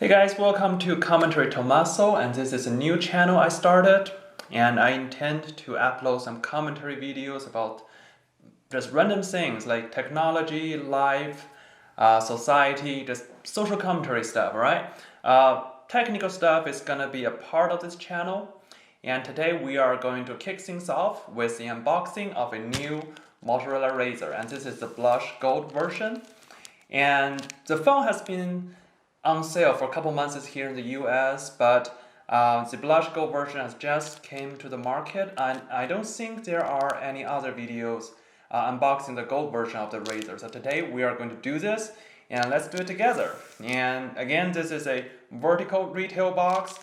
Hey guys, welcome to Commentary Tommaso, and this is a new channel I started, and I intend to upload some commentary videos about just random things like technology, life, society, just social commentary stuff, alright? Technical stuff is gonna be a part of this channel, and today we are going to kick things off with the unboxing of a new Motorola Razr, and this is the blush gold version. And the phone has been on sale for a couple months here in the US, but the blush gold version has just came to the market, and I don't think there are any other videos unboxing the gold version of the Razr. So today we are going to do this, and let's do it together. And again, this is a vertical retail box.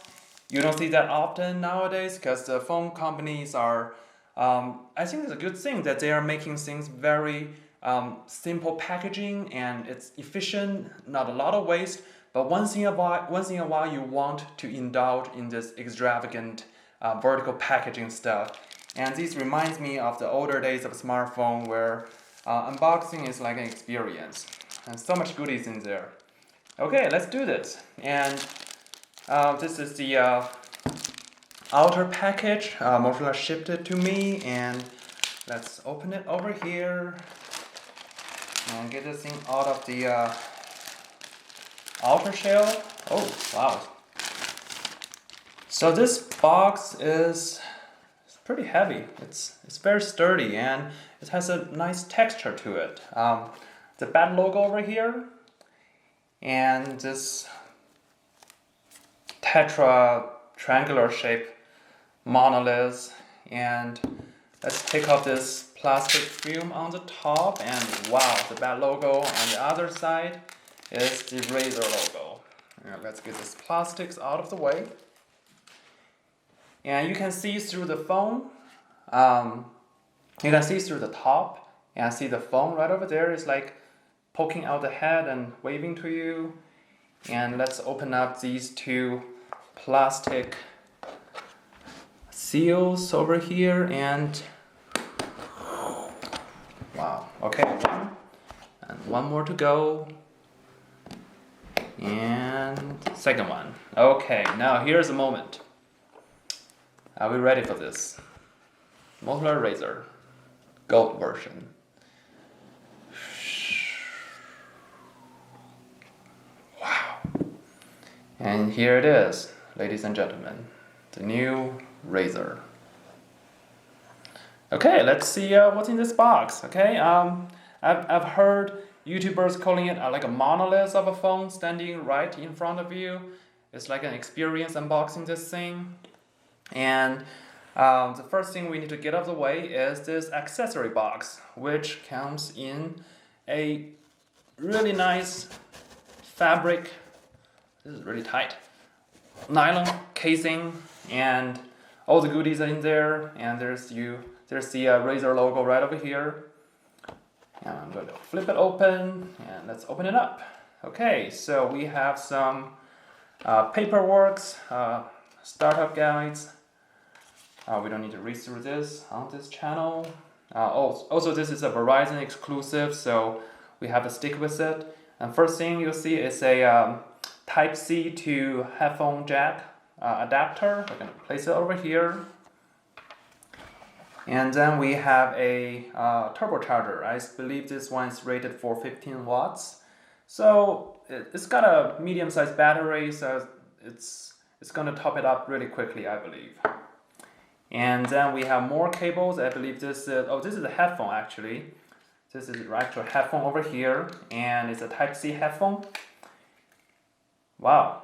You don't see that often nowadays because the phone companies are, I think it's a good thing that they are making things very simple packaging, and it's efficient, not a lot of waste. But once in a while, you want to indulge in this extravagant vertical packaging stuff. And this reminds me of the older days of a smartphone where unboxing is like an experience. And so much goodies in there. Okay, let's do this. And this is the outer package. Motorola shipped it to me. And let's open it over here. And get this thing out of the outer shell. Oh, wow. So this box is pretty heavy. It's very sturdy, and it has a nice texture to it. The bat logo over here, and this triangular shape monolith. And let's take off this plastic film on the top, and wow, the bat logo on the other side is the Razr logo. Let's get this plastics out of the way. And you can see through the phone. You can see through the top, and see the phone right over there is like poking out the head and waving to you. And let's open up these two plastic seals over here, and wow, okay, one more to go. And second one. Okay, now here's the moment. Are we ready for this? Motorola Razr gold version. Wow. And here it is, ladies and gentlemen, the new Razr. Okay, let's see what's in this box. Okay, I've heard YouTubers calling it like a monolith of a phone standing right in front of you. It's like an experience unboxing this thing. And the first thing we need to get out of the way is this accessory box, which comes in a really nice fabric. This is really tight. Nylon casing, and all the goodies are in there. And there's the Razr logo right over here. And I'm going to flip it open, and let's open it up. Okay, so we have some paperwork, startup guides. We don't need to read through this on this channel. Also, this is a Verizon exclusive, so we have to stick with it. And first thing you'll see is a Type-C to headphone jack adapter. We're going to place it over here. And then we have a turbocharger. I believe this one is rated for 15 watts. So it's got a medium-sized battery, so it's going to top it up really quickly, I believe. And then we have more cables. I believe this is a headphone actually. This is the actual headphone over here, and it's a Type-C headphone. Wow.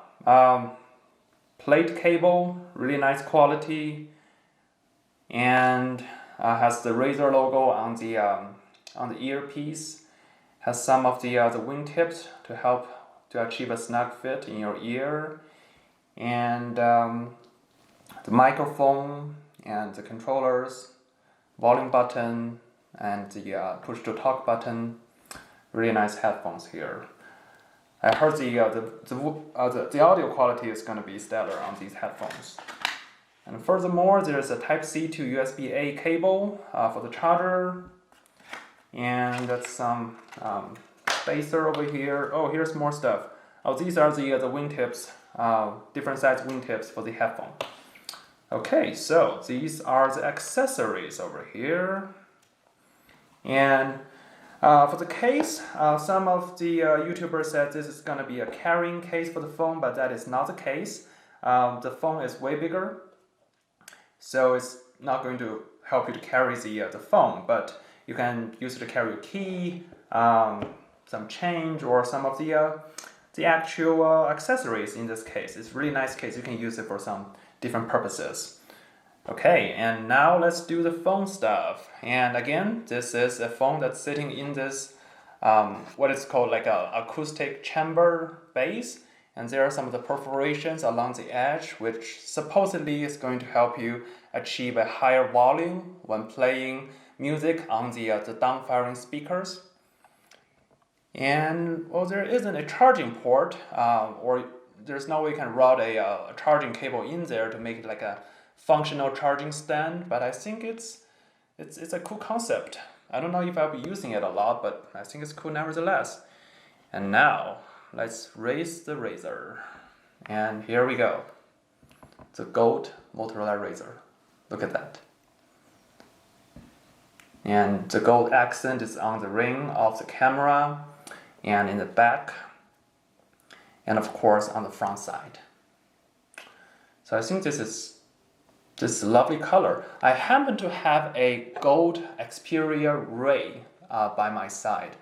Plate cable, really nice quality. And has the Razr logo on the earpiece. Has some of the wingtips to help to achieve a snug fit in your ear. And the microphone and the controllers, volume button, and the push to talk button. Really nice headphones here. I heard the audio quality is going to be stellar on these headphones. And furthermore, there's a Type-C to USB-A cable for the charger. And that's some spacer over here. Oh, here's more stuff. these are the wingtips, different size wingtips for the headphone. Okay, so these are the accessories over here. And for the case, some of the YouTubers said this is going to be a carrying case for the phone, but that is not the case. The phone is way bigger, so it's not going to help you to carry the phone, but you can use it to carry your key, some change, or some of the actual accessories in this case. It's a really nice case. You can use it for some different purposes. Okay, and now let's do the phone stuff. And again, this is a phone that's sitting in this, what is called like a acoustic chamber base. And there are some of the perforations along the edge, which supposedly is going to help you achieve a higher volume when playing music on the down-firing speakers. And well, there isn't a charging port, or there's no way you can route a charging cable in there to make it like a functional charging stand, but I think it's a cool concept. I don't know if I'll be using it a lot, but I think it's cool nevertheless. And now let's raise the Razr. And here we go. The gold Motorola Razr. Look at that. And the gold accent is on the ring of the camera and in the back, and of course on the front side. So I think this is a lovely color. I happen to have a gold Xperia Ray by my side,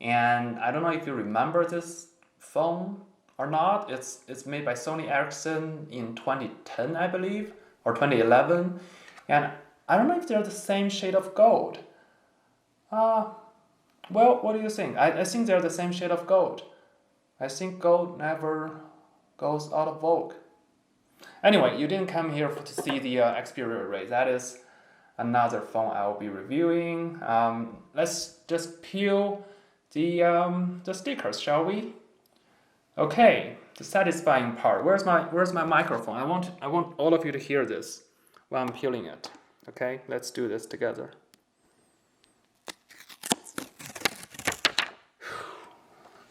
and I don't know if you remember this phone or not. It's made by Sony Ericsson in 2010, I believe, or 2011, and I don't know if they're the same shade of gold. Well, what do you think? I think they're the same shade of gold. I think gold never goes out of vogue. Anyway, you didn't come here to see the Xperia Ray. That is another phone I will be reviewing. Let's just peel the stickers, shall we? Okay, the satisfying part. Where's my microphone? I want all of you to hear this while I'm peeling it. Okay, let's do this together.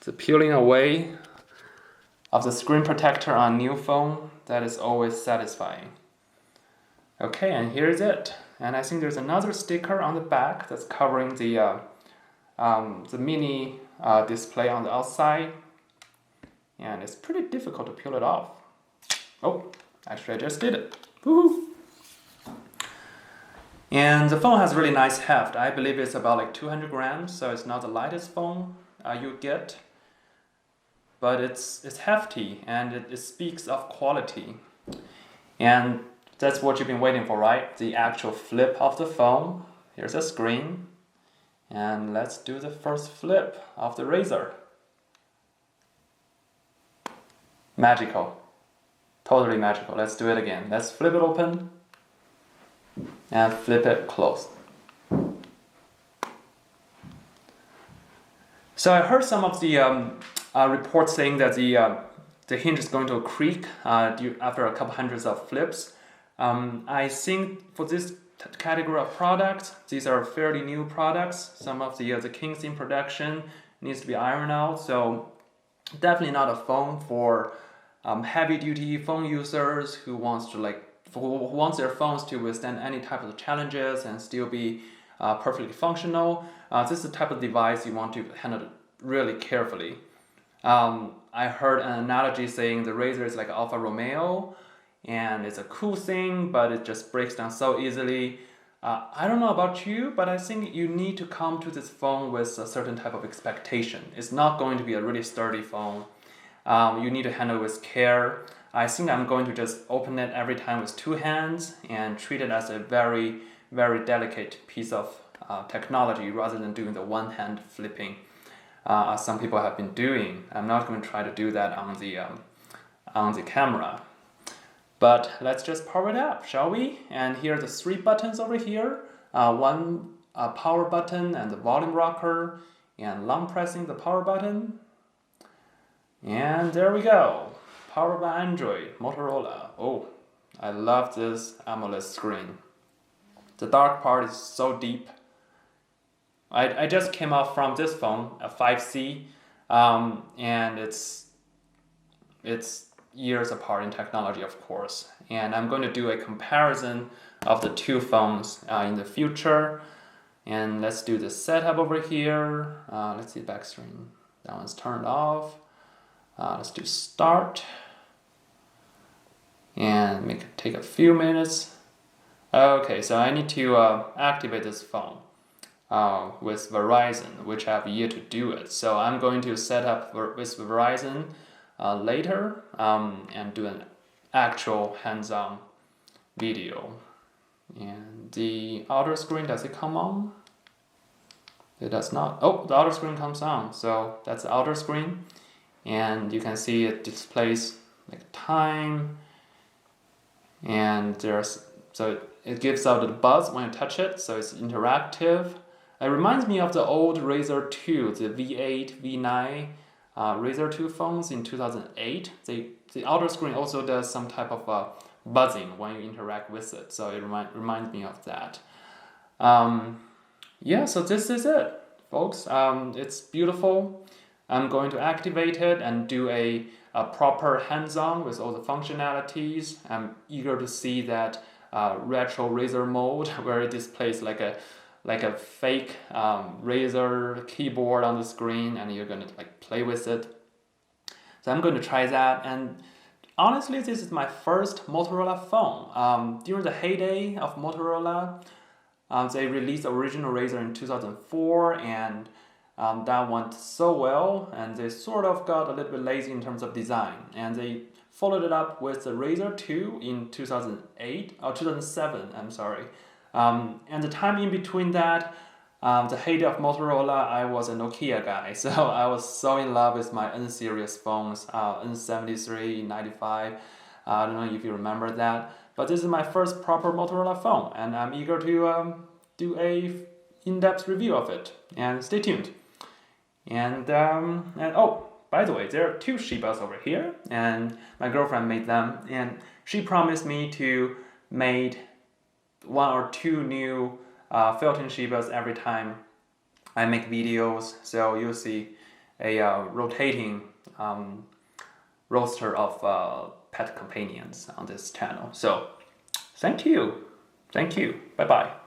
The peeling away of the screen protector on new phone, that is always satisfying. Okay, and here's it. And I think there's another sticker on the back that's covering the mini display on the outside. And it's pretty difficult to peel it off. Oh, actually I just did it. Woohoo! And the phone has really nice heft. I believe it's about like 200 grams, so it's not the lightest phone you get. But it's hefty, and it speaks of quality. And that's what you've been waiting for, right? The actual flip of the phone. Here's a screen. And let's do the first flip of the Razr. Magical. Totally magical. Let's do it again. Let's flip it open and flip it closed. So I heard some of the reports saying that the hinge is going to creak after a couple hundreds of flips. I think for this category of products, these are fairly new products. Some of the kinks in production needs to be ironed out. So definitely not a phone for heavy-duty phone users who wants their phones to withstand any type of challenges and still be perfectly functional. This is the type of device you want to handle really carefully. I heard an analogy saying the Razr is like Alfa Romeo, and it's a cool thing, but it just breaks down so easily. I don't know about you, but I think you need to come to this phone with a certain type of expectation. It's not going to be a really sturdy phone. You need to handle it with care. I think I'm going to just open it every time with two hands and treat it as a very, very delicate piece of technology rather than doing the one-hand flipping as some people have been doing. I'm not going to try to do that on the camera. But let's just power it up, shall we? And here are the three buttons over here. One power button and the volume rocker, and long pressing the power button. And there we go. Powered by Android, Motorola. Oh, I love this AMOLED screen. The dark part is so deep. I just came out from this phone, a 5C, and it's it's years apart in technology, of course. And I'm going to do a comparison of the two phones in the future. And let's do the setup over here. Let's see the back screen. That one's turned off. Let's do start. And take a few minutes. Okay, so I need to activate this phone with Verizon, which I have yet to do it. So I'm going to set up with Verizon later and do an actual hands-on video. And the outer screen, does it come on? It does not. Oh, the outer screen comes on. So that's the outer screen. And you can see it displays like time. And so it gives out a buzz when you touch it. So it's interactive. It reminds me of the old Razr 2, the V8, V9 Razr 2 phones in 2008. The outer screen also does some type of buzzing when you interact with it. So it reminds me of that. Yeah, so this is it, folks. It's beautiful. I'm going to activate it and do a proper hands-on with all the functionalities. I'm eager to see that retro Razr mode where it displays like a fake Razr keyboard on the screen, and you're gonna like play with it. So I'm going to try that. And honestly, this is my first Motorola phone. During the heyday of Motorola, they released the original Razr in 2004, and that went so well, and they sort of got a little bit lazy in terms of design, and they followed it up with the Razr 2 in 2008 or 2007. I'm sorry. And the time in between that, the heyday of Motorola, I was a Nokia guy, so I was so in love with my N-series phones, N73, 95. I don't know if you remember that, but this is my first proper Motorola phone, and I'm eager to do a in-depth review of it. And stay tuned. And oh, by the way, there are two Shibas over here, and my girlfriend made them, and she promised me to make 1 or 2 new Felton Shibas every time I make videos. So you'll see a rotating roster of pet companions on this channel. So thank you. Bye bye.